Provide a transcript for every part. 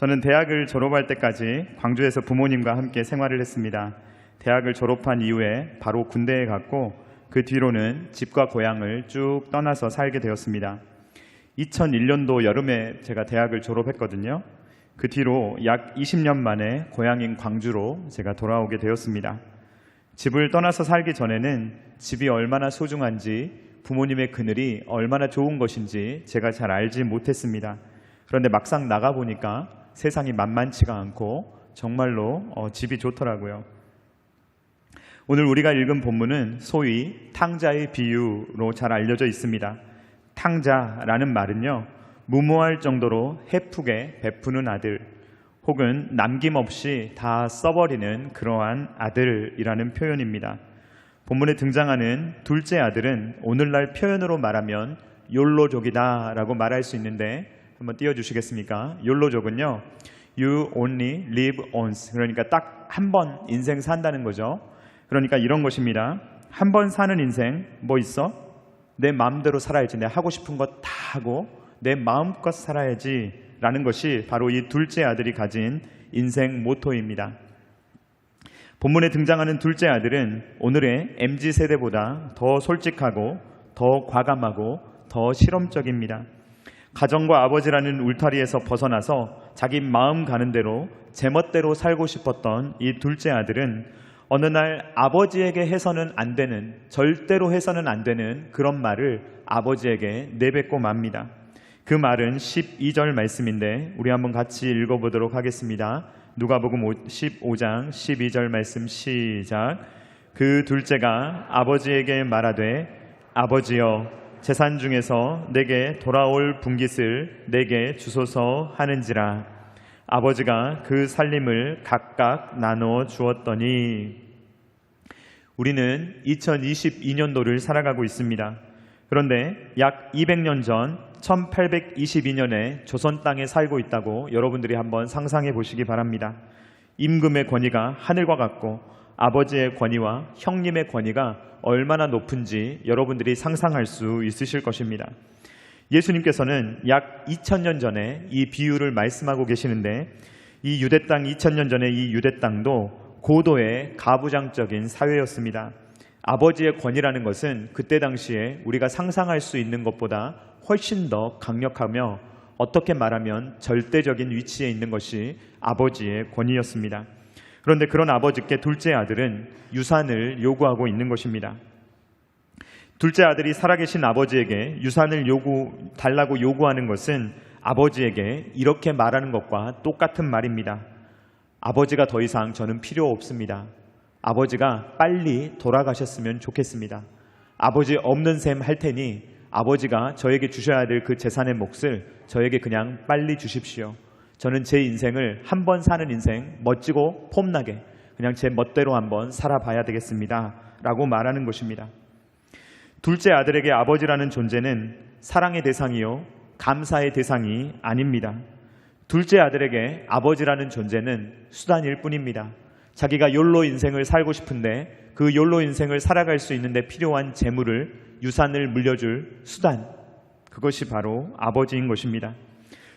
저는 대학을 졸업할 때까지 광주에서 부모님과 함께 생활을 했습니다. 대학을 졸업한 이후에 바로 군대에 갔고 그 뒤로는 집과 고향을 쭉 떠나서 살게 되었습니다. 2001년도 여름에 제가 대학을 졸업했거든요. 그 뒤로 약 20년 만에 고향인 광주로 제가 돌아오게 되었습니다. 집을 떠나서 살기 전에는 집이 얼마나 소중한지 부모님의 그늘이 얼마나 좋은 것인지 제가 잘 알지 못했습니다. 그런데 막상 나가보니까 세상이 만만치가 않고 정말로 집이 좋더라고요. 오늘 우리가 읽은 본문은 소위 탕자의 비유로 잘 알려져 있습니다. 탕자라는 말은요, 무모할 정도로 헤프게 베푸는 아들 혹은 남김없이 다 써버리는 그러한 아들이라는 표현입니다. 본문에 등장하는 둘째 아들은 오늘날 표현으로 말하면 욜로족이다 라고 말할 수 있는데 한번 띄워주시겠습니까? 욜로족은요, You only live once, 그러니까 딱 한 번 인생 산다는 거죠. 그러니까 이런 것입니다. 한 번 사는 인생 뭐 있어? 내 마음대로 살아야지. 내가 하고 싶은 거 다 하고 내 마음껏 살아야지 라는 것이 바로 이 둘째 아들이 가진 인생 모토입니다. 본문에 등장하는 둘째 아들은 오늘의 MZ세대보다 더 솔직하고 더 과감하고 더 실험적입니다. 가정과 아버지라는 울타리에서 벗어나서 자기 마음 가는 대로 제멋대로 살고 싶었던 이 둘째 아들은 어느 날 아버지에게 해서는 안 되는, 절대로 해서는 안 되는 그런 말을 아버지에게 내뱉고 맙니다. 그 말은 12절 말씀인데 우리 한번 같이 읽어보도록 하겠습니다. 누가복음 15장 12절 말씀 시작. 그 둘째가 아버지에게 말하되 아버지여 재산 중에서 내게 돌아올 분깃을 내게 주소서 하는지라. 아버지가 그 살림을 각각 나누어 주었더니. 우리는 2022년도를 살아가고 있습니다. 그런데 약 200년 전 1822년에 조선 땅에 살고 있다고 여러분들이 한번 상상해 보시기 바랍니다. 임금의 권위가 하늘과 같고 아버지의 권위와 형님의 권위가 얼마나 높은지 여러분들이 상상할 수 있으실 것입니다. 예수님께서는 약 2000년 전에 이 비유를 말씀하고 계시는데 이 유대 땅 2000년 전에 이 유대 땅도 고도의 가부장적인 사회였습니다. 아버지의 권위라는 것은 그때 당시에 우리가 상상할 수 있는 것보다 훨씬 더 강력하며 어떻게 말하면 절대적인 위치에 있는 것이 아버지의 권위였습니다. 그런데 그런 아버지께 둘째 아들은 유산을 요구하고 있는 것입니다. 둘째 아들이 살아계신 아버지에게 유산을 달라고 요구하는 것은 아버지에게 이렇게 말하는 것과 똑같은 말입니다. 아버지가 더 이상 저는 필요 없습니다. 아버지가 빨리 돌아가셨으면 좋겠습니다. 아버지 없는 셈 할 테니 아버지가 저에게 주셔야 될 그 재산의 몫을 저에게 그냥 빨리 주십시오. 저는 제 인생을 한 번 사는 인생 멋지고 폼나게 그냥 제 멋대로 한번 살아봐야 되겠습니다 라고 말하는 것입니다. 둘째 아들에게 아버지라는 존재는 사랑의 대상이요 감사의 대상이 아닙니다. 둘째 아들에게 아버지라는 존재는 수단일 뿐입니다. 자기가 욜로 인생을 살고 싶은데 그 욜로 인생을 살아갈 수 있는데 필요한 재물을, 유산을 물려줄 수단, 그것이 바로 아버지인 것입니다.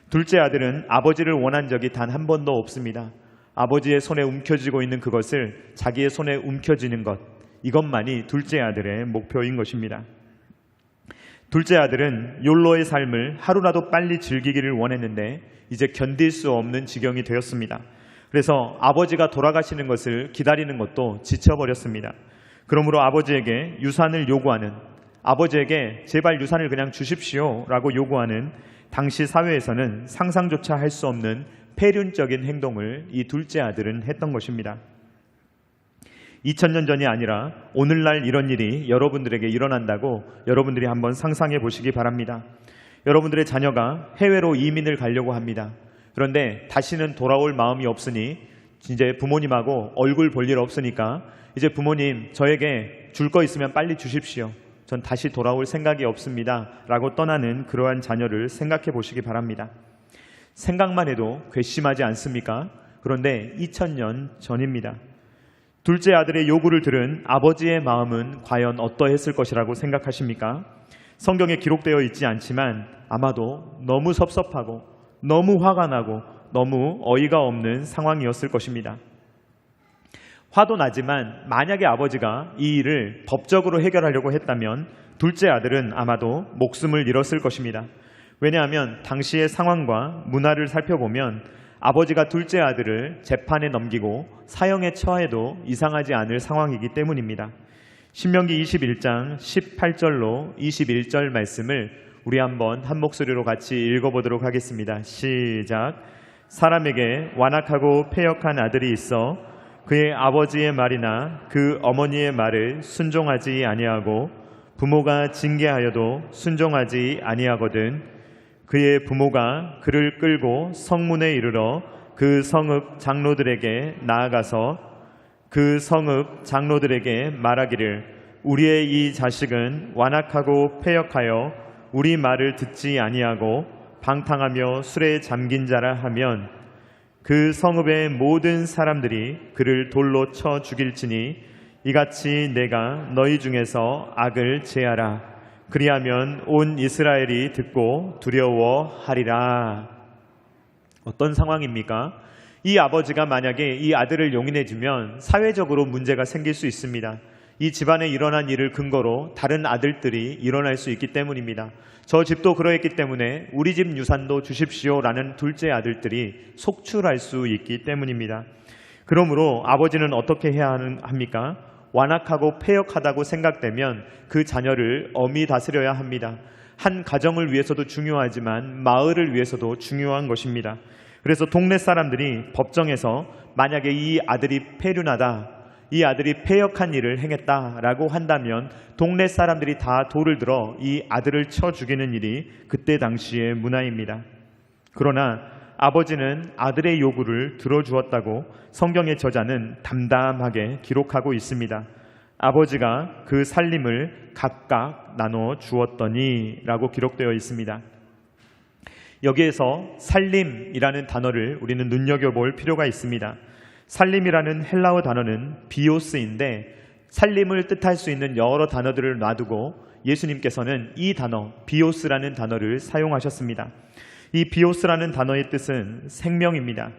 둘째 아들은 아버지를 원한 적이 단 한 번도 없습니다. 아버지의 손에 움켜쥐고 있는 그것을 자기의 손에 움켜쥐는 것, 이것만이 둘째 아들의 목표인 것입니다. 둘째 아들은 욜로의 삶을 하루라도 빨리 즐기기를 원했는데 이제 견딜 수 없는 지경이 되었습니다. 그래서 아버지가 돌아가시는 것을 기다리는 것도 지쳐버렸습니다. 그러므로 아버지에게 유산을 요구하는, 아버지에게 제발 유산을 그냥 주십시오 라고 요구하는 당시 사회에서는 상상조차 할 수 없는 폐륜적인 행동을 이 둘째 아들은 했던 것입니다. 2000년 전이 아니라 오늘날 이런 일이 여러분들에게 일어난다고 여러분들이 한번 상상해 보시기 바랍니다. 여러분들의 자녀가 해외로 이민을 가려고 합니다. 그런데 다시는 돌아올 마음이 없으니 이제 부모님하고 얼굴 볼 일 없으니까 이제 부모님 저에게 줄 거 있으면 빨리 주십시오. 전 다시 돌아올 생각이 없습니다 라고 떠나는 그러한 자녀를 생각해 보시기 바랍니다. 생각만 해도 괘씸하지 않습니까? 그런데 2000년 전입니다. 둘째 아들의 요구를 들은 아버지의 마음은 과연 어떠했을 것이라고 생각하십니까? 성경에 기록되어 있지 않지만 아마도 너무 섭섭하고 너무 화가 나고 너무 어이가 없는 상황이었을 것입니다. 화도 나지만 만약에 아버지가 이 일을 법적으로 해결하려고 했다면 둘째 아들은 아마도 목숨을 잃었을 것입니다. 왜냐하면 당시의 상황과 문화를 살펴보면 아버지가 둘째 아들을 재판에 넘기고 사형에 처해도 이상하지 않을 상황이기 때문입니다. 신명기 21장 18절로 21절 말씀을 우리 한번 한 목소리로 같이 읽어보도록 하겠습니다. 시작. 사람에게 완악하고 패역한 아들이 있어 그의 아버지의 말이나 그 어머니의 말을 순종하지 아니하고 부모가 징계하여도 순종하지 아니하거든 그의 부모가 그를 끌고 성문에 이르러 그 성읍 장로들에게 나아가서 그 성읍 장로들에게 말하기를 우리의 이 자식은 완악하고 패역하여 우리 말을 듣지 아니하고 방탕하며 술에 잠긴 자라 하면 그 성읍의 모든 사람들이 그를 돌로 쳐 죽일지니 이같이 내가 너희 중에서 악을 제하라. 그리하면 온 이스라엘이 듣고 두려워하리라. 어떤 상황입니까? 이 아버지가 만약에 이 아들을 용인해주면 사회적으로 문제가 생길 수 있습니다. 이 집안에 일어난 일을 근거로 다른 아들들이 일어날 수 있기 때문입니다. 저 집도 그러했기 때문에 우리 집 유산도 주십시오라는 둘째 아들들이 속출할 수 있기 때문입니다. 그러므로 아버지는 어떻게 해야 합니까? 완악하고 패역하다고 생각되면 그 자녀를 엄히 다스려야 합니다. 한 가정을 위해서도 중요하지만 마을을 위해서도 중요한 것입니다. 그래서 동네 사람들이 법정에서 만약에 이 아들이 패륜하다, 이 아들이 패역한 일을 행했다라고 한다면 동네 사람들이 다 돌을 들어 이 아들을 쳐 죽이는 일이 그때 당시의 문화입니다. 그러나 아버지는 아들의 요구를 들어주었다고 성경의 저자는 담담하게 기록하고 있습니다. 아버지가 그 살림을 각각 나눠 주었더니 라고 기록되어 있습니다. 여기에서 살림이라는 단어를 우리는 눈여겨볼 필요가 있습니다. 살림이라는 헬라어 단어는 비오스인데 살림을 뜻할 수 있는 여러 단어들을 놔두고 예수님께서는 이 단어 비오스라는 단어를 사용하셨습니다. 이 비오스라는 단어의 뜻은 생명입니다.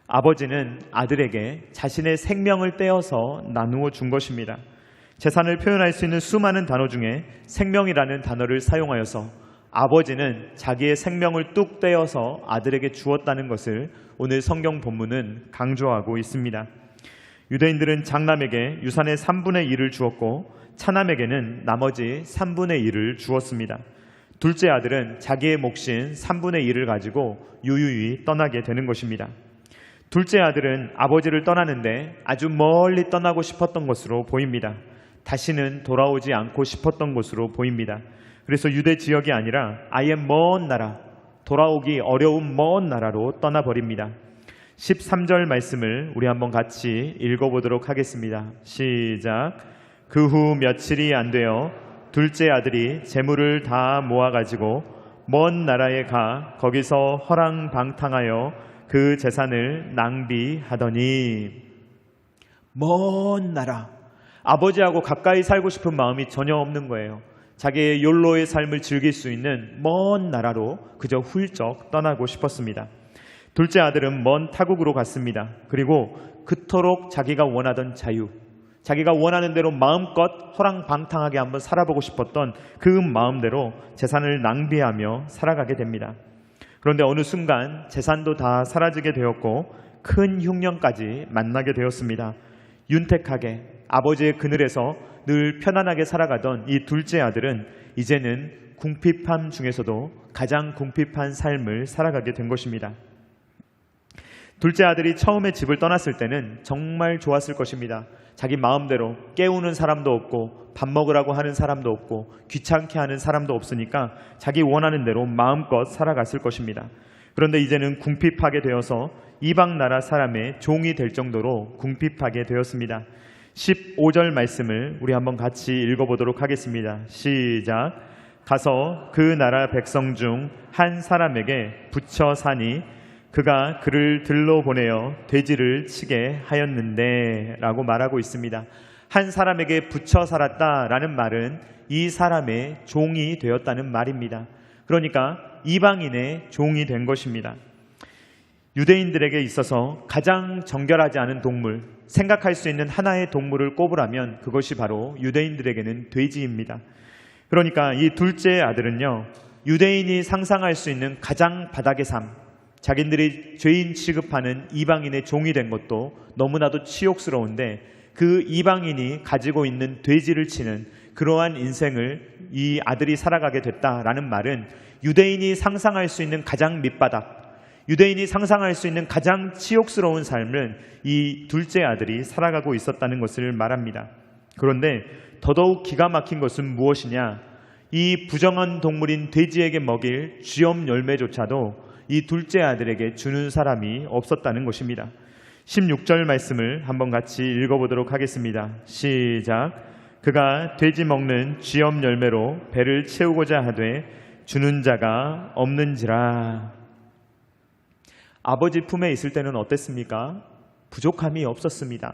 아버지는 아들에게 자신의 생명을 떼어서 나누어 준 것입니다. 재산을 표현할 수 있는 수많은 단어 중에 생명이라는 단어를 사용하여서 아버지는 자기의 생명을 뚝 떼어서 아들에게 주었다는 것을 오늘 성경 본문은 강조하고 있습니다. 유대인들은 장남에게 유산의 3분의 1을 주었고 차남에게는 나머지 3분의 1을 주었습니다. 둘째 아들은 자기의 몫인 3분의 1을 가지고 유유히 떠나게 되는 것입니다. 둘째 아들은 아버지를 떠나는데 아주 멀리 떠나고 싶었던 것으로 보입니다. 다시는 돌아오지 않고 싶었던 것으로 보입니다. 그래서 유대 지역이 아니라 아예 먼 나라, 돌아오기 어려운 먼 나라로 떠나버립니다. 13절 말씀을 우리 한번 같이 읽어보도록 하겠습니다. 시작. 그 후 며칠이 안 되어 둘째 아들이 재물을 다 모아가지고 먼 나라에 가 거기서 허랑방탕하여 그 재산을 낭비하더니. 먼 나라, 아버지하고 가까이 살고 싶은 마음이 전혀 없는 거예요. 자기의 욜로의 삶을 즐길 수 있는 먼 나라로 그저 훌쩍 떠나고 싶었습니다. 둘째 아들은 먼 타국으로 갔습니다. 그리고 그토록 자기가 원하던 자유, 자기가 원하는 대로 마음껏 허랑방탕하게 한번 살아보고 싶었던 그 마음대로 재산을 낭비하며 살아가게 됩니다. 그런데 어느 순간 재산도 다 사라지게 되었고 큰 흉년까지 만나게 되었습니다. 윤택하게 아버지의 그늘에서 늘 편안하게 살아가던 이 둘째 아들은 이제는 궁핍함 중에서도 가장 궁핍한 삶을 살아가게 된 것입니다. 둘째 아들이 처음에 집을 떠났을 때는 정말 좋았을 것입니다. 자기 마음대로 깨우는 사람도 없고 밥 먹으라고 하는 사람도 없고 귀찮게 하는 사람도 없으니까 자기 원하는 대로 마음껏 살아갔을 것입니다. 그런데 이제는 궁핍하게 되어서 이방 나라 사람의 종이 될 정도로 궁핍하게 되었습니다. 15절 말씀을 우리 한번 같이 읽어보도록 하겠습니다. 시작. 가서 그 나라 백성 중 한 사람에게 붙여 사니 그가 그를 들러 보내어 돼지를 치게 하였는데 라고 말하고 있습니다. 한 사람에게 붙여 살았다라는 말은 이 사람의 종이 되었다는 말입니다. 그러니까 이방인의 종이 된 것입니다. 유대인들에게 있어서 가장 정결하지 않은 동물, 생각할 수 있는 하나의 동물을 꼽으라면 그것이 바로 유대인들에게는 돼지입니다. 그러니까 이 둘째 아들은요, 유대인이 상상할 수 있는 가장 바닥의 삶, 자기들이 죄인 취급하는 이방인의 종이 된 것도 너무나도 치욕스러운데 그 이방인이 가지고 있는 돼지를 치는 그러한 인생을 이 아들이 살아가게 됐다라는 말은 유대인이 상상할 수 있는 가장 밑바닥, 유대인이 상상할 수 있는 가장 치욕스러운 삶을 이 둘째 아들이 살아가고 있었다는 것을 말합니다. 그런데 더더욱 기가 막힌 것은 무엇이냐? 이 부정한 동물인 돼지에게 먹일 쥐엄 열매조차도 이 둘째 아들에게 주는 사람이 없었다는 것입니다. 16절 말씀을 한번 같이 읽어보도록 하겠습니다. 시작. 그가 돼지 먹는 쥐엄 열매로 배를 채우고자 하되 주는 자가 없는지라. 아버지 품에 있을 때는 어땠습니까? 부족함이 없었습니다.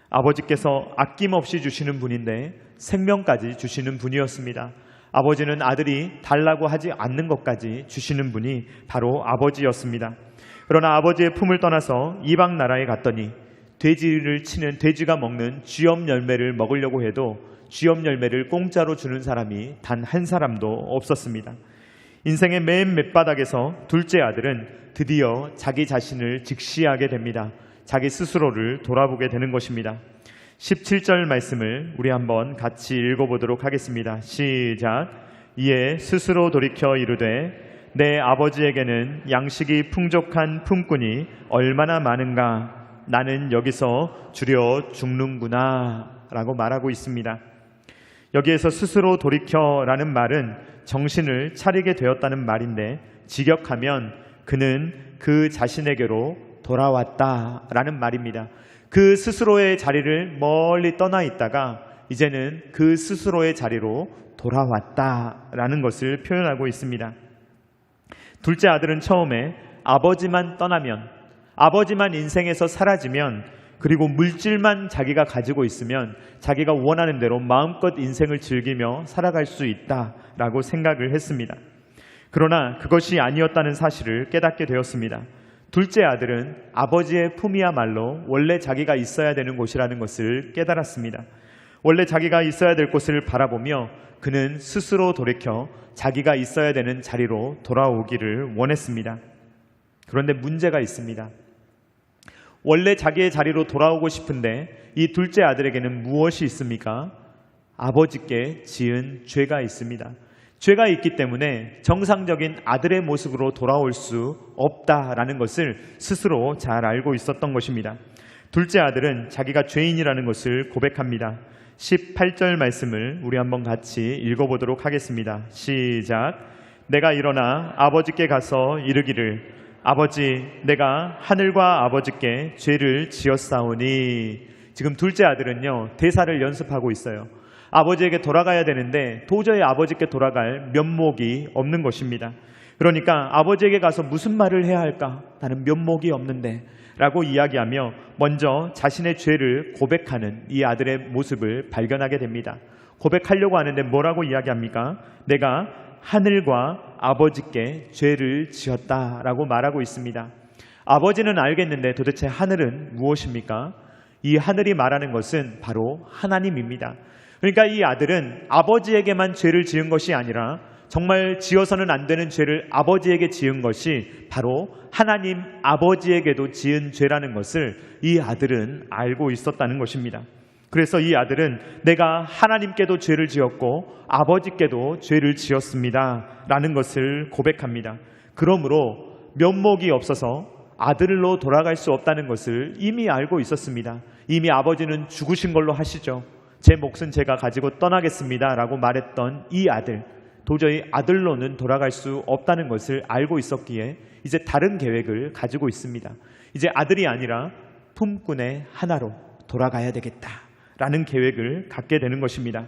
아버지께서 아낌없이 주시는 분인데 생명까지 주시는 분이었습니다. 아버지는 아들이 달라고 하지 않는 것까지 주시는 분이 바로 아버지였습니다. 그러나 아버지의 품을 떠나서 이방 나라에 갔더니 돼지를 치는, 돼지가 먹는 쥐엄 열매를 먹으려고 해도 쥐엄 열매를 공짜로 주는 사람이 단 한 사람도 없었습니다. 인생의 맨 밑바닥에서 둘째 아들은 드디어 자기 자신을 직시하게 됩니다. 자기 스스로를 돌아보게 되는 것입니다. 17절 말씀을 우리 한번 같이 읽어보도록 하겠습니다. 시작. 이에 스스로 돌이켜 이르되 내 아버지에게는 양식이 풍족한 품꾼이 얼마나 많은가. 나는 여기서 주려 죽는구나 라고 말하고 있습니다. 여기에서 스스로 돌이켜라는 말은 정신을 차리게 되었다는 말인데, 직역하면 그는 그 자신에게로 돌아왔다라는 말입니다. 그 스스로의 자리를 멀리 떠나 있다가 이제는 그 스스로의 자리로 돌아왔다라는 것을 표현하고 있습니다. 둘째 아들은 처음에 아버지만 떠나면, 아버지만 인생에서 사라지면, 그리고 물질만 자기가 가지고 있으면 자기가 원하는 대로 마음껏 인생을 즐기며 살아갈 수 있다라고 생각을 했습니다. 그러나 그것이 아니었다는 사실을 깨닫게 되었습니다. 둘째 아들은 아버지의 품이야말로 원래 자기가 있어야 되는 곳이라는 것을 깨달았습니다. 원래 자기가 있어야 될 곳을 바라보며 그는 스스로 돌이켜 자기가 있어야 되는 자리로 돌아오기를 원했습니다. 그런데 문제가 있습니다. 원래 자기의 자리로 돌아오고 싶은데 이 둘째 아들에게는 무엇이 있습니까? 아버지께 지은 죄가 있습니다. 죄가 있기 때문에 정상적인 아들의 모습으로 돌아올 수 없다라는 것을 스스로 잘 알고 있었던 것입니다. 둘째 아들은 자기가 죄인이라는 것을 고백합니다. 18절 말씀을 우리 한번 같이 읽어보도록 하겠습니다. 시작. 내가 일어나 아버지께 가서 이르기를 아버지, 내가 하늘과 아버지께 죄를 지었사오니. 지금 둘째 아들은요, 대사를 연습하고 있어요. 아버지에게 돌아가야 되는데 도저히 아버지께 돌아갈 면목이 없는 것입니다. 그러니까 아버지에게 가서 무슨 말을 해야 할까? 나는 면목이 없는데 라고 이야기하며 먼저 자신의 죄를 고백하는 이 아들의 모습을 발견하게 됩니다. 고백하려고 하는데 뭐라고 이야기합니까? 내가 하늘과 아버지께 죄를 지었다라고 말하고 있습니다. 아버지는 알겠는데 도대체 하늘은 무엇입니까? 이 하늘이 말하는 것은 바로 하나님입니다. 그러니까 이 아들은 아버지에게만 죄를 지은 것이 아니라 정말 지어서는 안 되는 죄를 아버지에게 지은 것이 바로 하나님 아버지에게도 지은 죄라는 것을 이 아들은 알고 있었다는 것입니다. 그래서 이 아들은 내가 하나님께도 죄를 지었고 아버지께도 죄를 지었습니다 라는 것을 고백합니다. 그러므로 면목이 없어서 아들로 돌아갈 수 없다는 것을 이미 알고 있었습니다. 이미 아버지는 죽으신 걸로 하시죠. 제 몫은 제가 가지고 떠나겠습니다 라고 말했던 이 아들, 도저히 아들로는 돌아갈 수 없다는 것을 알고 있었기에 이제 다른 계획을 가지고 있습니다. 이제 아들이 아니라 품꾼의 하나로 돌아가야 되겠다 라는 계획을 갖게 되는 것입니다.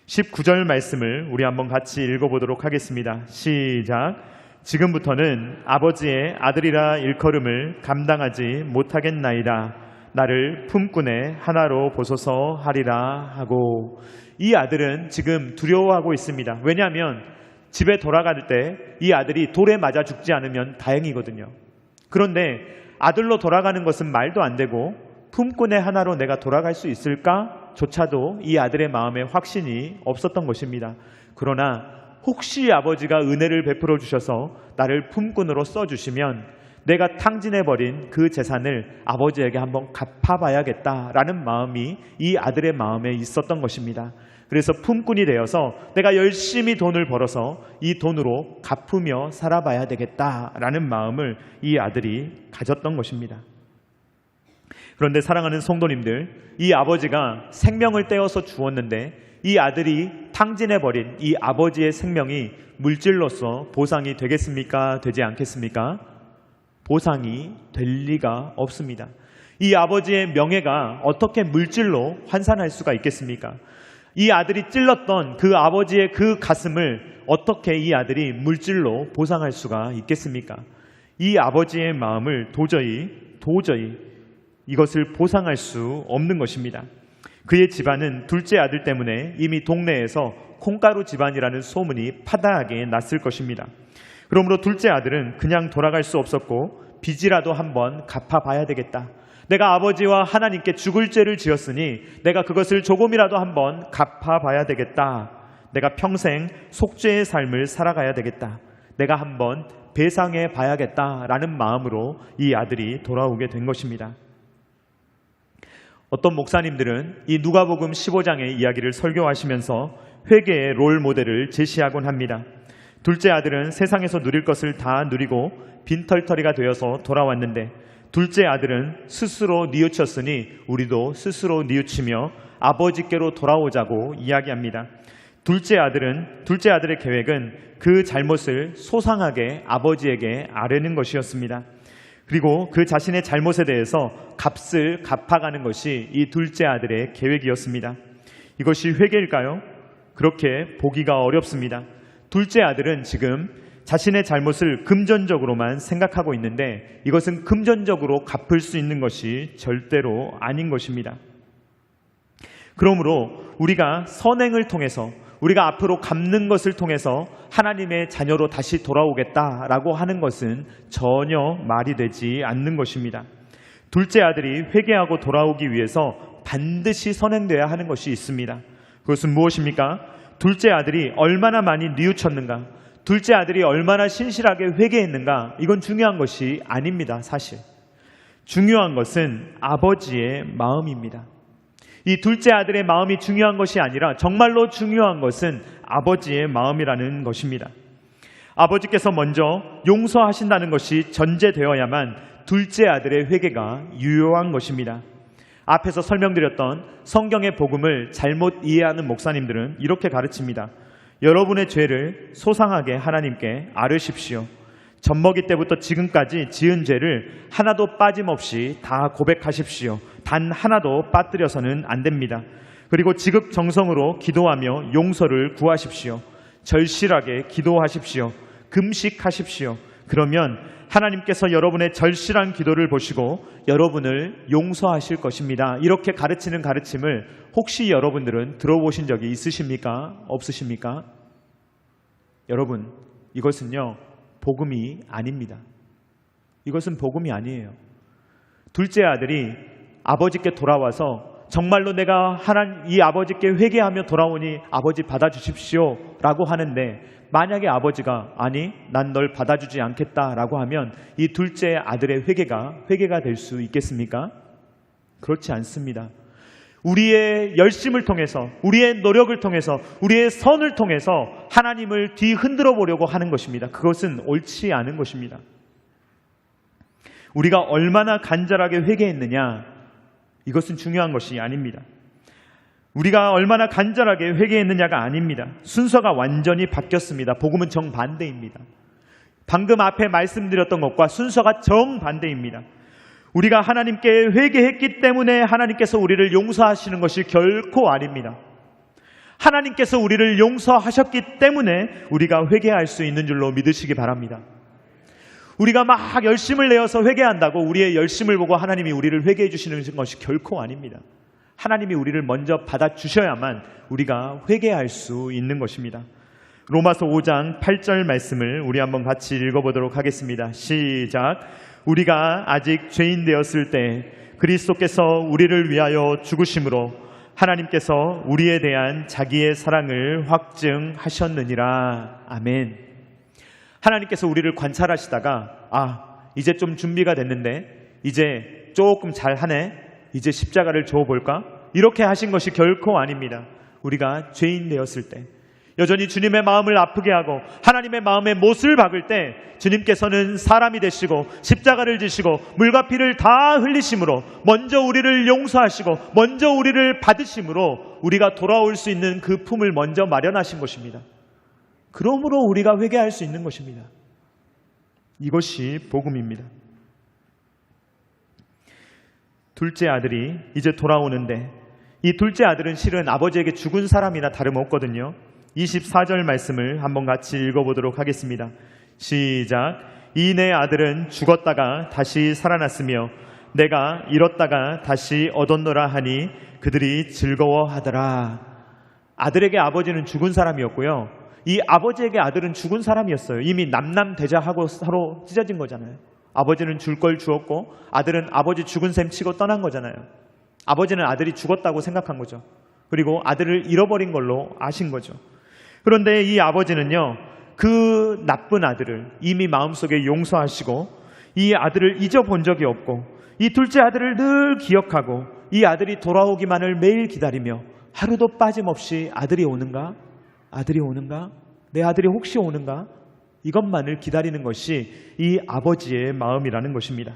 19절 말씀을 우리 한번 같이 읽어보도록 하겠습니다. 시작. 지금부터는 아버지의 아들이라 일컬음을 감당하지 못하겠나이다. 나를 품꾼의 하나로 보소서 하리라 하고. 이 아들은 지금 두려워하고 있습니다. 왜냐하면 집에 돌아갈 때 이 아들이 돌에 맞아 죽지 않으면 다행이거든요. 그런데 아들로 돌아가는 것은 말도 안 되고 품꾼의 하나로 내가 돌아갈 수 있을까? 조차도 이 아들의 마음에 확신이 없었던 것입니다. 그러나 혹시 아버지가 은혜를 베풀어 주셔서 나를 품꾼으로 써주시면 내가 탕진해버린 그 재산을 아버지에게 한번 갚아봐야겠다라는 마음이 이 아들의 마음에 있었던 것입니다. 그래서 품꾼이 되어서 내가 열심히 돈을 벌어서 이 돈으로 갚으며 살아봐야 되겠다라는 마음을 이 아들이 가졌던 것입니다. 그런데 사랑하는 성도님들, 이 아버지가 생명을 떼어서 주었는데 이 아들이 탕진해버린 이 아버지의 생명이 물질로서 보상이 되겠습니까? 되지 않겠습니까? 보상이 될 리가 없습니다. 이 아버지의 명예가 어떻게 물질로 환산할 수가 있겠습니까? 이 아들이 찔렀던 그 아버지의 그 가슴을 어떻게 이 아들이 물질로 보상할 수가 있겠습니까? 이 아버지의 마음을 도저히 이것을 보상할 수 없는 것입니다. 그의 집안은 둘째 아들 때문에 이미 동네에서 콩가루 집안이라는 소문이 파다하게 났을 것입니다. 그러므로 둘째 아들은 그냥 돌아갈 수 없었고 빚이라도 한번 갚아봐야 되겠다. 내가 아버지와 하나님께 죽을 죄를 지었으니 내가 그것을 조금이라도 한번 갚아봐야 되겠다. 내가 평생 속죄의 삶을 살아가야 되겠다. 내가 한번 배상해 봐야겠다라는 마음으로 이 아들이 돌아오게 된 것입니다. 어떤 목사님들은 이 누가복음 15장의 이야기를 설교하시면서 회개의 롤 모델을 제시하곤 합니다. 둘째 아들은 세상에서 누릴 것을 다 누리고 빈털터리가 되어서 돌아왔는데 둘째 아들은 스스로 뉘우쳤으니 우리도 스스로 뉘우치며 아버지께로 돌아오자고 이야기합니다. 둘째 아들의 계획은 그 잘못을 소상하게 아버지에게 아뢰는 것이었습니다. 그리고 그 자신의 잘못에 대해서 값을 갚아가는 것이 이 둘째 아들의 계획이었습니다. 이것이 회개일까요? 그렇게 보기가 어렵습니다. 둘째 아들은 지금 자신의 잘못을 금전적으로만 생각하고 있는데 이것은 금전적으로 갚을 수 있는 것이 절대로 아닌 것입니다. 그러므로 우리가 선행을 통해서 우리가 앞으로 갚는 것을 통해서 하나님의 자녀로 다시 돌아오겠다라고 하는 것은 전혀 말이 되지 않는 것입니다. 둘째 아들이 회개하고 돌아오기 위해서 반드시 선행돼야 하는 것이 있습니다. 그것은 무엇입니까? 둘째 아들이 얼마나 많이 뉘우쳤는가, 둘째 아들이 얼마나 신실하게 회개했는가, 이건 중요한 것이 아닙니다. 사실 중요한 것은 아버지의 마음입니다. 이 둘째 아들의 마음이 중요한 것이 아니라 정말로 중요한 것은 아버지의 마음이라는 것입니다. 아버지께서 먼저 용서하신다는 것이 전제되어야만 둘째 아들의 회개가 유효한 것입니다. 앞에서 설명드렸던 성경의 복음을 잘못 이해하는 목사님들은 이렇게 가르칩니다. 여러분의 죄를 소상하게 하나님께 아뢰십시오. 젖먹이 때부터 지금까지 지은 죄를 하나도 빠짐없이 다 고백하십시오. 단 하나도 빠뜨려서는 안 됩니다. 그리고 지극정성으로 기도하며 용서를 구하십시오. 절실하게 기도하십시오. 금식하십시오. 그러면 하나님께서 여러분의 절실한 기도를 보시고 여러분을 용서하실 것입니다. 이렇게 가르치는 가르침을 혹시 여러분들은 들어보신 적이 있으십니까? 없으십니까? 여러분, 이것은요 복음이 아닙니다. 이것은 복음이 아니에요. 둘째 아들이 아버지께 돌아와서 정말로 내가 이 아버지께 회개하며 돌아오니 아버지 받아주십시오 라고 하는데, 만약에 아버지가 아니 난 널 받아주지 않겠다라고 하면 이 둘째 아들의 회개가 될 수 있겠습니까? 그렇지 않습니다. 우리의 열심을 통해서, 우리의 노력을 통해서, 우리의 선을 통해서 하나님을 뒤흔들어 보려고 하는 것입니다. 그것은 옳지 않은 것입니다. 우리가 얼마나 간절하게 회개했느냐, 이것은 중요한 것이 아닙니다. 우리가 얼마나 간절하게 회개했느냐가 아닙니다. 순서가 완전히 바뀌었습니다. 복음은 정반대입니다. 방금 앞에 말씀드렸던 것과 순서가 정반대입니다. 우리가 하나님께 회개했기 때문에 하나님께서 우리를 용서하시는 것이 결코 아닙니다. 하나님께서 우리를 용서하셨기 때문에 우리가 회개할 수 있는 줄로 믿으시기 바랍니다. 우리가 막 열심을 내어서 회개한다고 우리의 열심을 보고 하나님이 우리를 회개해 주시는 것이 결코 아닙니다. 하나님이 우리를 먼저 받아주셔야만 우리가 회개할 수 있는 것입니다. 로마서 5장 8절 말씀을 우리 한번 같이 읽어보도록 하겠습니다. 시작. 우리가 아직 죄인 되었을 때 그리스도께서 우리를 위하여 죽으심으로 하나님께서 우리에 대한 자기의 사랑을 확증하셨느니라. 아멘. 하나님께서 우리를 관찰하시다가 이제 좀 준비가 됐는데 이제 조금 잘하네, 이제 십자가를 줘볼까? 이렇게 하신 것이 결코 아닙니다. 우리가 죄인 되었을 때, 여전히 주님의 마음을 아프게 하고 하나님의 마음에 못을 박을 때 주님께서는 사람이 되시고 십자가를 지시고 물과 피를 다 흘리심으로 먼저 우리를 용서하시고 먼저 우리를 받으심으로 우리가 돌아올 수 있는 그 품을 먼저 마련하신 것입니다. 그러므로 우리가 회개할 수 있는 것입니다. 이것이 복음입니다. 둘째 아들이 이제 돌아오는데 이 둘째 아들은 실은 아버지에게 죽은 사람이나 다름없거든요. 24절 말씀을 한번 같이 읽어보도록 하겠습니다. 시작. 이 내 아들은 죽었다가 다시 살아났으며 내가 잃었다가 다시 얻었노라 하니 그들이 즐거워하더라. 아들에게 아버지는 죽은 사람이었고요, 이 아버지에게 아들은 죽은 사람이었어요. 이미 남남대자하고 서로 찢어진 거잖아요. 아버지는 줄 걸 주었고 아들은 아버지 죽은 셈 치고 떠난 거잖아요. 아버지는 아들이 죽었다고 생각한 거죠. 그리고 아들을 잃어버린 걸로 아신 거죠. 그런데 이 아버지는요, 그 나쁜 아들을 이미 마음속에 용서하시고 이 아들을 잊어본 적이 없고 이 둘째 아들을 늘 기억하고 이 아들이 돌아오기만을 매일 기다리며 하루도 빠짐없이 아들이 오는가? 아들이 오는가? 내 아들이 혹시 오는가? 이것만을 기다리는 것이 이 아버지의 마음이라는 것입니다.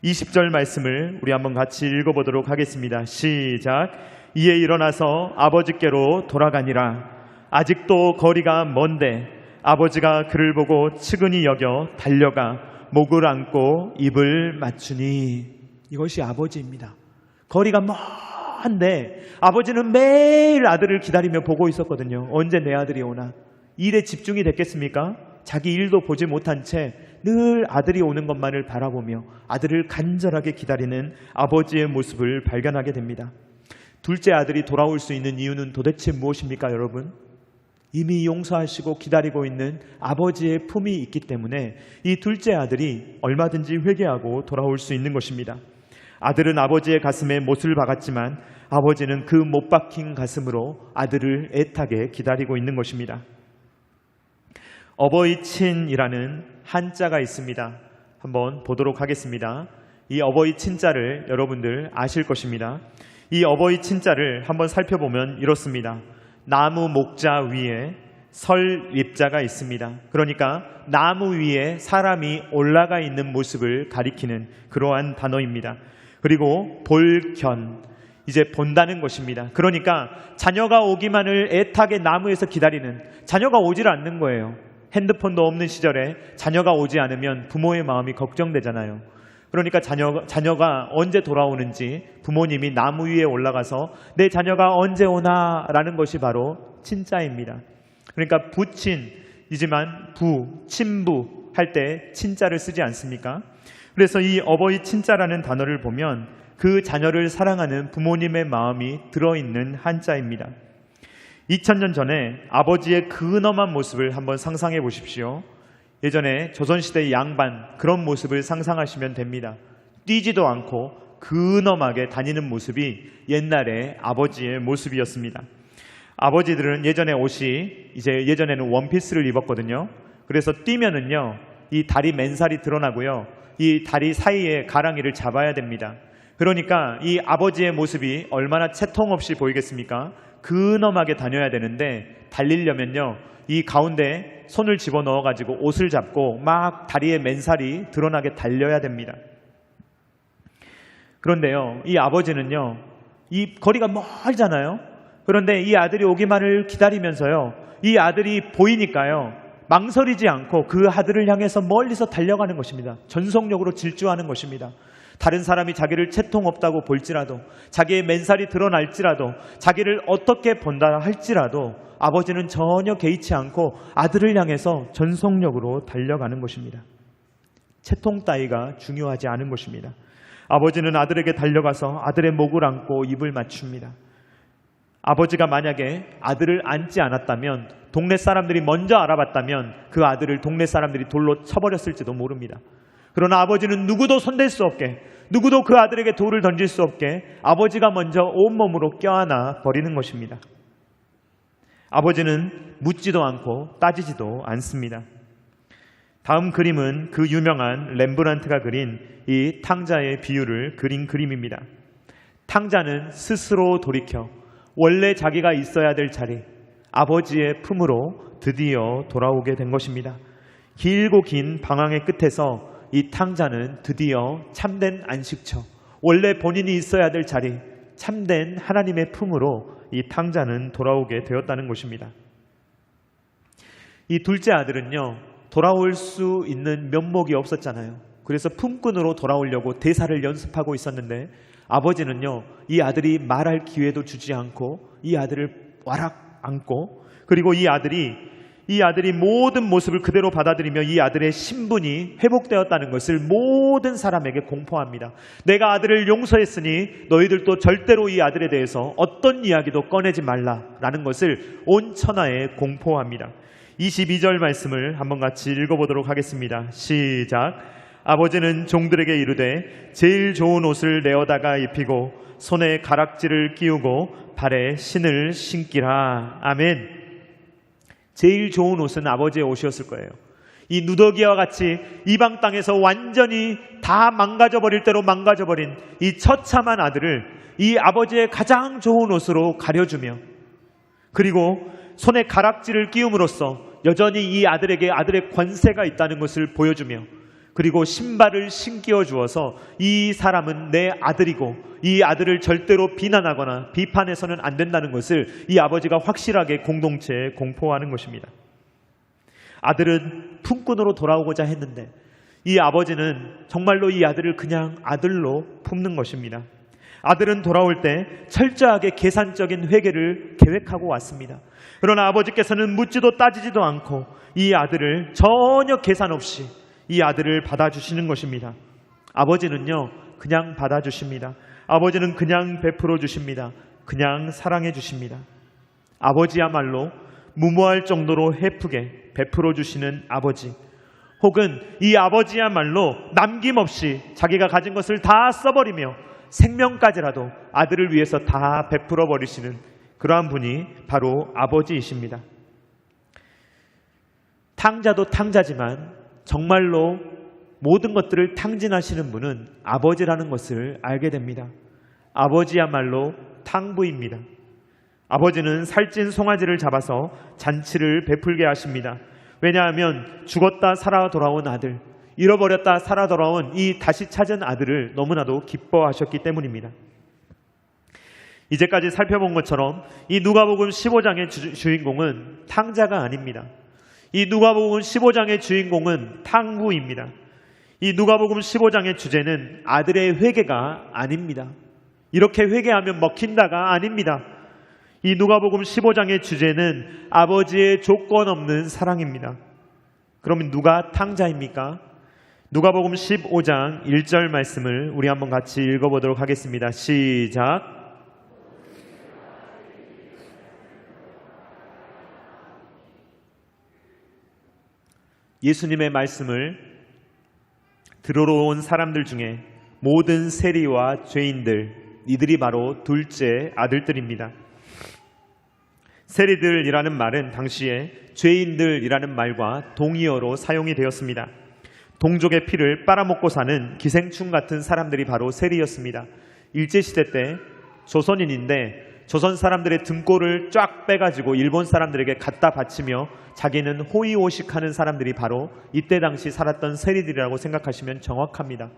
20절 말씀을 우리 한번 같이 읽어보도록 하겠습니다. 시작. 이에 일어나서 아버지께로 돌아가니라. 아직도 거리가 먼데 아버지가 그를 보고 측은히 여겨 달려가 목을 안고 입을 맞추니. 이것이 아버지입니다. 거리가 먼데 아버지는 매일 아들을 기다리며 보고 있었거든요. 언제 내 아들이 오나. 일에 집중이 됐겠습니까? 자기 일도 보지 못한 채 늘 아들이 오는 것만을 바라보며 아들을 간절하게 기다리는 아버지의 모습을 발견하게 됩니다. 둘째 아들이 돌아올 수 있는 이유는 도대체 무엇입니까, 여러분? 이미 용서하시고 기다리고 있는 아버지의 품이 있기 때문에 이 둘째 아들이 얼마든지 회개하고 돌아올 수 있는 것입니다. 아들은 아버지의 가슴에 못을 박았지만 아버지는 그 못 박힌 가슴으로 아들을 애타게 기다리고 있는 것입니다. 어버이친이라는 한자가 있습니다. 한번 보도록 하겠습니다. 이 어버이친자를 여러분들 아실 것입니다. 이 어버이친자를 한번 살펴보면 이렇습니다. 나무 목자 위에 설립자가 있습니다. 그러니까 나무 위에 사람이 올라가 있는 모습을 가리키는 그러한 단어입니다. 그리고 볼견, 이제 본다는 것입니다. 그러니까 자녀가 오기만을 애타게 나무에서 기다리는, 자녀가 오질 않는 거예요. 핸드폰도 없는 시절에 자녀가 오지 않으면 부모의 마음이 걱정되잖아요. 그러니까 자녀가 언제 돌아오는지 부모님이 나무 위에 올라가서 내 자녀가 언제 오나 라는 것이 바로 친자입니다. 그러니까 부친이지만 친부 할 때 친자를 쓰지 않습니까? 그래서 이 어버이 친자라는 단어를 보면 그 자녀를 사랑하는 부모님의 마음이 들어있는 한자입니다. 2000년 전에 아버지의 근엄한 모습을 한번 상상해 보십시오. 예전에 조선시대의 양반, 그런 모습을 상상하시면 됩니다. 뛰지도 않고 근엄하게 다니는 모습이 옛날에 아버지의 모습이었습니다. 아버지들은 예전에 옷이 예전에는 원피스를 입었거든요. 그래서 뛰면은요, 이 다리 맨살이 드러나고요, 이 다리 사이에 가랑이를 잡아야 됩니다. 그러니까 이 아버지의 모습이 얼마나 채통 없이 보이겠습니까? 근엄하게 다녀야 되는데 달리려면요, 이 가운데 손을 집어넣어 가지고 옷을 잡고 막 다리의 맨살이 드러나게 달려야 됩니다. 그런데요, 이 아버지는요, 이 거리가 멀잖아요. 그런데 이 아들이 오기만을 기다리면서요, 이 아들이 보이니까요, 망설이지 않고 그 아들을 향해서 멀리서 달려가는 것입니다. 전속력으로 질주하는 것입니다. 다른 사람이 자기를 채통 없다고 볼지라도, 자기의 맨살이 드러날지라도, 자기를 어떻게 본다 할지라도 아버지는 전혀 개의치 않고 아들을 향해서 전속력으로 달려가는 것입니다. 채통 따위가 중요하지 않은 것입니다. 아버지는 아들에게 달려가서 아들의 목을 안고 입을 맞춥니다. 아버지가 만약에 아들을 안지 않았다면, 동네 사람들이 먼저 알아봤다면 그 아들을 동네 사람들이 돌로 쳐버렸을지도 모릅니다. 그러나 아버지는 누구도 손댈 수 없게, 누구도 그 아들에게 돌을 던질 수 없게 아버지가 먼저 온몸으로 껴안아 버리는 것입니다. 아버지는 묻지도 않고 따지지도 않습니다. 다음 그림은 그 유명한 렘브란트가 그린 이 탕자의 비유를 그린 그림입니다. 탕자는 스스로 돌이켜 원래 자기가 있어야 될 자리, 아버지의 품으로 드디어 돌아오게 된 것입니다. 길고 긴 방황의 끝에서 이 탕자는 드디어 참된 안식처, 원래 본인이 있어야 될 자리, 참된 하나님의 품으로 이 탕자는 돌아오게 되었다는 것입니다. 이 둘째 아들은요, 돌아올 수 있는 면목이 없었잖아요. 그래서 품꾼으로 돌아오려고 대사를 연습하고 있었는데 아버지는요, 이 아들이 말할 기회도 주지 않고 이 아들을 와락 안고, 그리고 이 아들이 모든 모습을 그대로 받아들이며 이 아들의 신분이 회복되었다는 것을 모든 사람에게 공포합니다. 내가 아들을 용서했으니 너희들도 절대로 이 아들에 대해서 어떤 이야기도 꺼내지 말라라는 것을 온 천하에 공포합니다. 22절 말씀을 한번 같이 읽어보도록 하겠습니다. 시작. 아버지는 종들에게 이르되 제일 좋은 옷을 내어다가 입히고 손에 가락지를 끼우고 발에 신을 신기라. 아멘. 제일 좋은 옷은 아버지의 옷이었을 거예요. 이 누더기와 같이 이방 땅에서 완전히 다 망가져버릴 대로 망가져버린 이 처참한 아들을 이 아버지의 가장 좋은 옷으로 가려주며, 그리고 손에 가락지를 끼움으로써 여전히 이 아들에게 아들의 권세가 있다는 것을 보여주며, 그리고 신발을 신기어 주어서 이 사람은 내 아들이고 이 아들을 절대로 비난하거나 비판해서는 안 된다는 것을 이 아버지가 확실하게 공동체에 공포하는 것입니다. 아들은 품꾼으로 돌아오고자 했는데 이 아버지는 정말로 이 아들을 그냥 아들로 품는 것입니다. 아들은 돌아올 때 철저하게 계산적인 회개를 계획하고 왔습니다. 그러나 아버지께서는 묻지도 따지지도 않고 이 아들을 전혀 계산 없이 이 아들을 받아주시는 것입니다. 아버지는요, 그냥 받아주십니다. 아버지는 그냥 베풀어 주십니다. 그냥 사랑해 주십니다. 아버지야말로 무모할 정도로 헤프게 베풀어 주시는 아버지, 혹은 이 아버지야말로 남김없이 자기가 가진 것을 다 써버리며 생명까지라도 아들을 위해서 다 베풀어 버리시는 그러한 분이 바로 아버지이십니다. 탕자도 탕자지만 정말로 모든 것들을 탕진하시는 분은 아버지라는 것을 알게 됩니다. 아버지야말로 탕부입니다. 아버지는 살찐 송아지를 잡아서 잔치를 베풀게 하십니다. 왜냐하면 죽었다 살아 돌아온 아들, 잃어버렸다 살아 돌아온 이 다시 찾은 아들을 너무나도 기뻐하셨기 때문입니다. 이제까지 살펴본 것처럼 이 누가복음 15장의 주인공은 탕자가 아닙니다. 이 누가복음 15장의 주인공은 탕부입니다. 이 누가복음 15장의 주제는 아들의 회개가 아닙니다. 이렇게 회개하면 먹힌다가 아닙니다. 이 누가복음 15장의 주제는 아버지의 조건 없는 사랑입니다. 그러면 누가 탕자입니까? 누가복음 15장 1절 말씀을 우리 한번 같이 읽어보도록 하겠습니다. 시작. 예수님의 말씀을 들으러 온 사람들 중에 모든 세리와 죄인들, 이들이 바로 둘째 아들들입니다. 세리들이라는 말은 당시에 죄인들이라는 말과 동의어로 사용이 되었습니다. 동족의 피를 빨아먹고 사는 기생충 같은 사람들이 바로 세리였습니다. 일제시대 때 조선인인데 조선 사람들의 등골을 쫙 빼가지고 일본 사람들에게 갖다 바치며 자기는 호의호식하는 사람들이 바로 이때 당시 살았던 세리들이라고 생각하시면 정확합니다.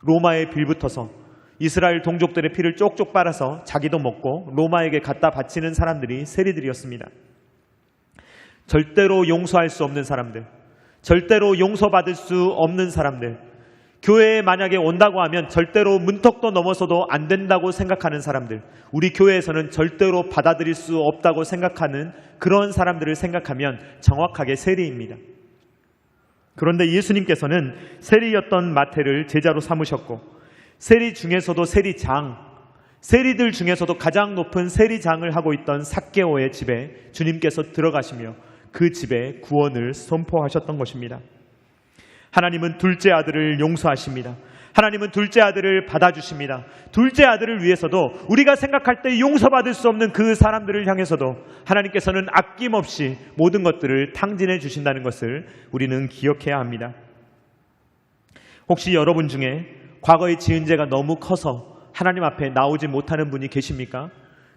로마에 빌붙어서 이스라엘 동족들의 피를 쪽쪽 빨아서 자기도 먹고 로마에게 갖다 바치는 사람들이 세리들이었습니다. 절대로 용서할 수 없는 사람들, 절대로 용서받을 수 없는 사람들, 교회에 만약에 온다고 하면 절대로 문턱도 넘어서도 안 된다고 생각하는 사람들, 우리 교회에서는 절대로 받아들일 수 없다고 생각하는 그런 사람들을 생각하면 정확하게 세리입니다. 그런데 예수님께서는 세리였던 마태를 제자로 삼으셨고, 세리 중에서도 세리장, 세리들 중에서도 가장 높은 세리장을 하고 있던 삭개오의 집에 주님께서 들어가시며 그 집에 구원을 선포하셨던 것입니다. 하나님은 둘째 아들을 용서하십니다. 하나님은 둘째 아들을 받아주십니다. 둘째 아들을 위해서도 우리가 생각할 때 용서받을 수 없는 그 사람들을 향해서도 하나님께서는 아낌없이 모든 것들을 탕진해 주신다는 것을 우리는 기억해야 합니다. 혹시 여러분 중에 과거의 지은 죄가 너무 커서 하나님 앞에 나오지 못하는 분이 계십니까?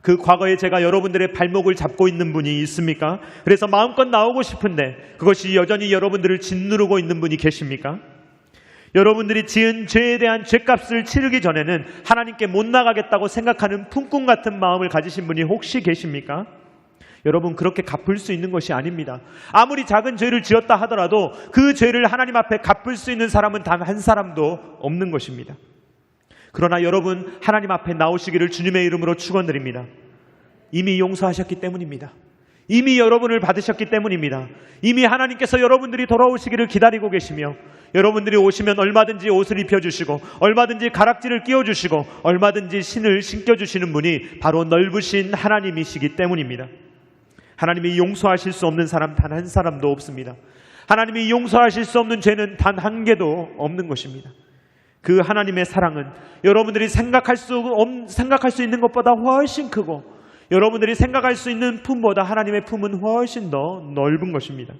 그 과거의 죄가 여러분들의 발목을 잡고 있는 분이 있습니까? 그래서 마음껏 나오고 싶은데 그것이 여전히 여러분들을 짓누르고 있는 분이 계십니까? 여러분들이 지은 죄에 대한 죄값을 치르기 전에는 하나님께 못 나가겠다고 생각하는 품꾼 같은 마음을 가지신 분이 혹시 계십니까? 여러분, 그렇게 갚을 수 있는 것이 아닙니다. 아무리 작은 죄를 지었다 하더라도 그 죄를 하나님 앞에 갚을 수 있는 사람은 단 한 사람도 없는 것입니다. 그러나 여러분, 하나님 앞에 나오시기를 주님의 이름으로 축원드립니다. 이미 용서하셨기 때문입니다. 이미 여러분을 받으셨기 때문입니다. 이미 하나님께서 여러분들이 돌아오시기를 기다리고 계시며 여러분들이 오시면 얼마든지 옷을 입혀주시고 얼마든지 가락지를 끼워주시고 얼마든지 신을 신겨주시는 분이 바로 넓으신 하나님이시기 때문입니다. 하나님이 용서하실 수 없는 사람 단 한 사람도 없습니다. 하나님이 용서하실 수 없는 죄는 단 한 개도 없는 것입니다. 그 하나님의 사랑은 여러분들이 생각할 수 있는 것보다 훨씬 크고 여러분들이 생각할 수 있는 품보다 하나님의 품은 훨씬 더 넓은 것입니다.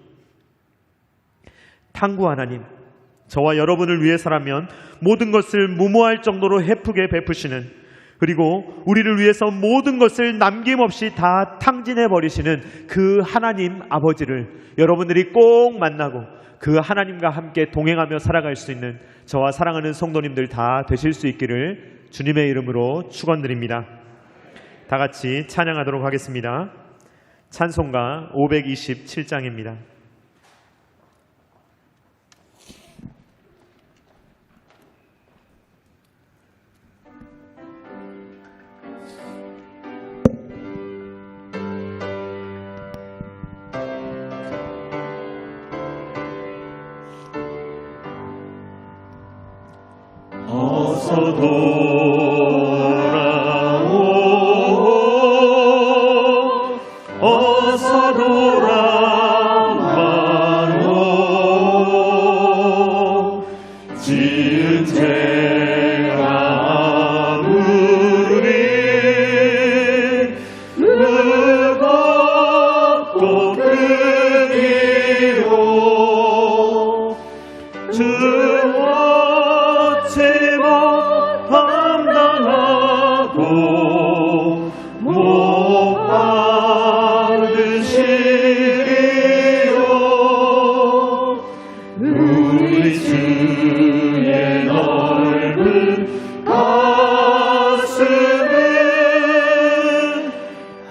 탕구 하나님, 저와 여러분을 위해서라면 모든 것을 무모할 정도로 헤프게 베푸시는, 그리고 우리를 위해서 모든 것을 남김없이 다 탕진해 버리시는 그 하나님 아버지를 여러분들이 꼭 만나고 그 하나님과 함께 동행하며 살아갈 수 있는 저와 사랑하는 성도님들 다 되실 수 있기를 주님의 이름으로 축원드립니다. 다 같이 찬양하도록 하겠습니다. 찬송가 527장입니다. 어서 돌아오, 어서 돌아와로. 지은 죄가 아무리 무겁고 크기로 감당하고 못 받으시리요. 우리 주의 넓은 가슴은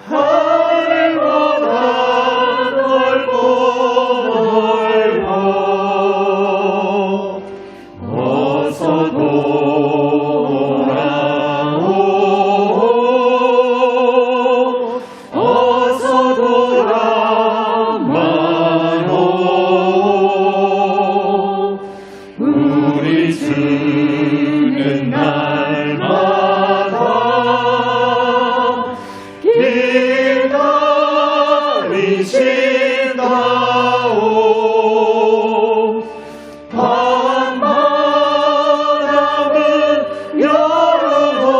하늘보다 넓고 넓어. 어서 우리 주는 날마다 기다리신다오. 밤바람은 열어놓고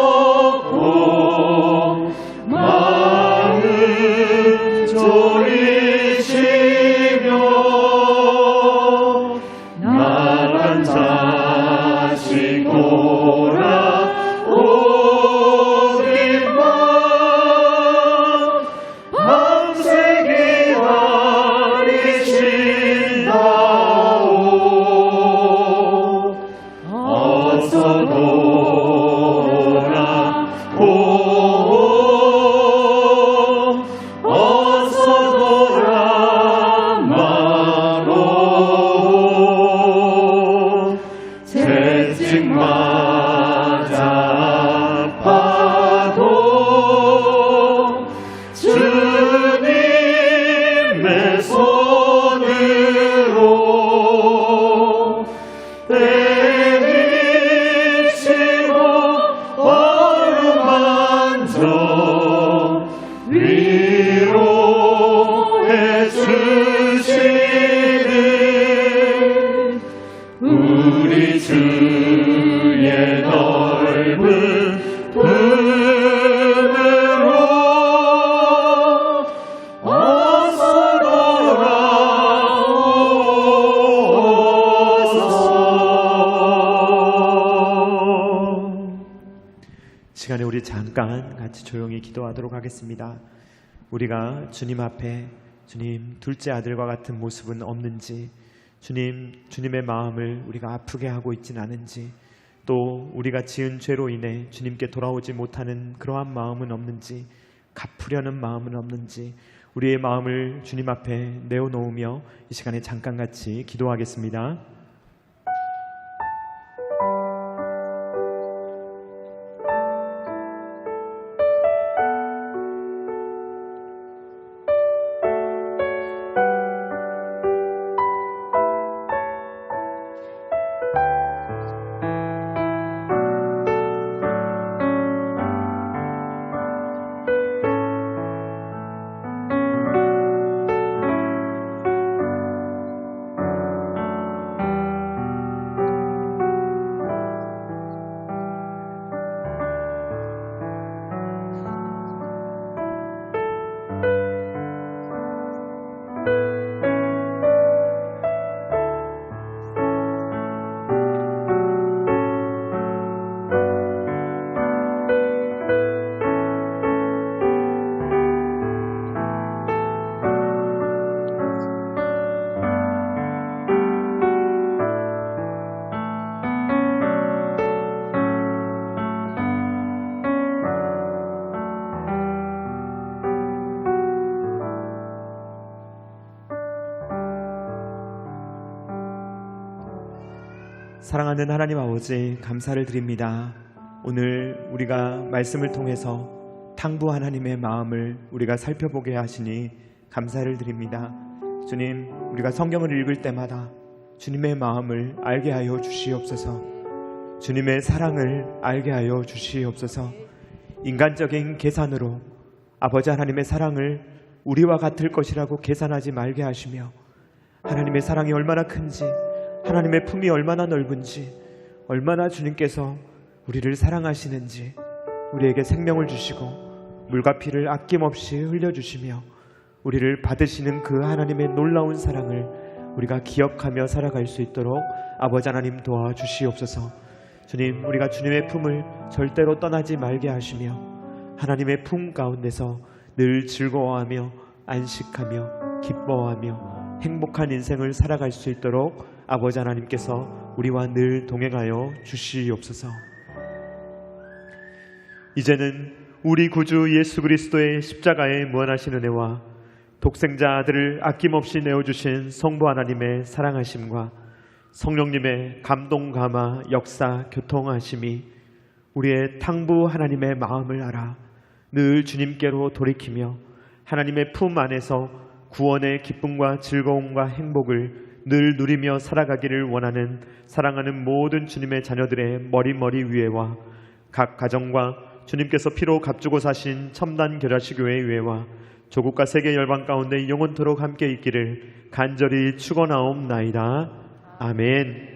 마음 졸이시며 나란 자식 돌아오기만 밤새 기다리신다오. 어서 돌아오, 어서 돌아마로. 채찍 맞아 아파도 주님의 손으로 때리시고 삶은 품으로 어서 돌아오소서. 시간에 우리 잠깐 같이 조용히 기도하도록 하겠습니다. 우리가 주님 앞에 주님 둘째 아들과 같은 모습은 없는지, 주님의 마음을 우리가 아프게 하고 있진 않은지, 또 우리가 지은 죄로 인해 주님께 돌아오지 못하는 그러한 마음은 없는지, 갚으려는 마음은 없는지 우리의 마음을 주님 앞에 내어놓으며 이 시간에 잠깐 같이 기도하겠습니다. 사랑하는 하나님 아버지, 감사를 드립니다. 오늘 우리가 말씀을 통해서 탕부 하나님의 마음을 우리가 살펴보게 하시니 감사를 드립니다. 주님, 우리가 성경을 읽을 때마다 주님의 마음을 알게 하여 주시옵소서. 주님의 사랑을 알게 하여 주시옵소서. 인간적인 계산으로 아버지 하나님의 사랑을 우리와 같을 것이라고 계산하지 말게 하시며, 하나님의 사랑이 얼마나 큰지, 하나님의 품이 얼마나 넓은지, 얼마나 주님께서 우리를 사랑하시는지, 우리에게 생명을 주시고 물과 피를 아낌없이 흘려주시며 우리를 받으시는 그 하나님의 놀라운 사랑을 우리가 기억하며 살아갈 수 있도록 아버지 하나님 도와주시옵소서. 주님, 우리가 주님의 품을 절대로 떠나지 말게 하시며 하나님의 품 가운데서 늘 즐거워하며 안식하며 기뻐하며 행복한 인생을 살아갈 수 있도록 아버지 하나님께서 우리와 늘 동행하여 주시옵소서. 이제는 우리 구주 예수 그리스도의 십자가의 무한하신 은혜와 독생자 아들을 아낌없이 내어주신 성부 하나님의 사랑하심과 성령님의 감동 감화 역사 교통하심이 우리의 탕부 하나님의 마음을 알아 늘 주님께로 돌이키며 하나님의 품 안에서 구원의 기쁨과 즐거움과 행복을 늘 누리며 살아가기를 원하는 사랑하는 모든 주님의 자녀들의 머리 위에와 각 가정과 주님께서 피로 값주고 사신 첨단 겨자씨교회 위에와 조국과 세계 열방 가운데 영원토록 함께 있기를 간절히 축원하옵나이다. 아멘.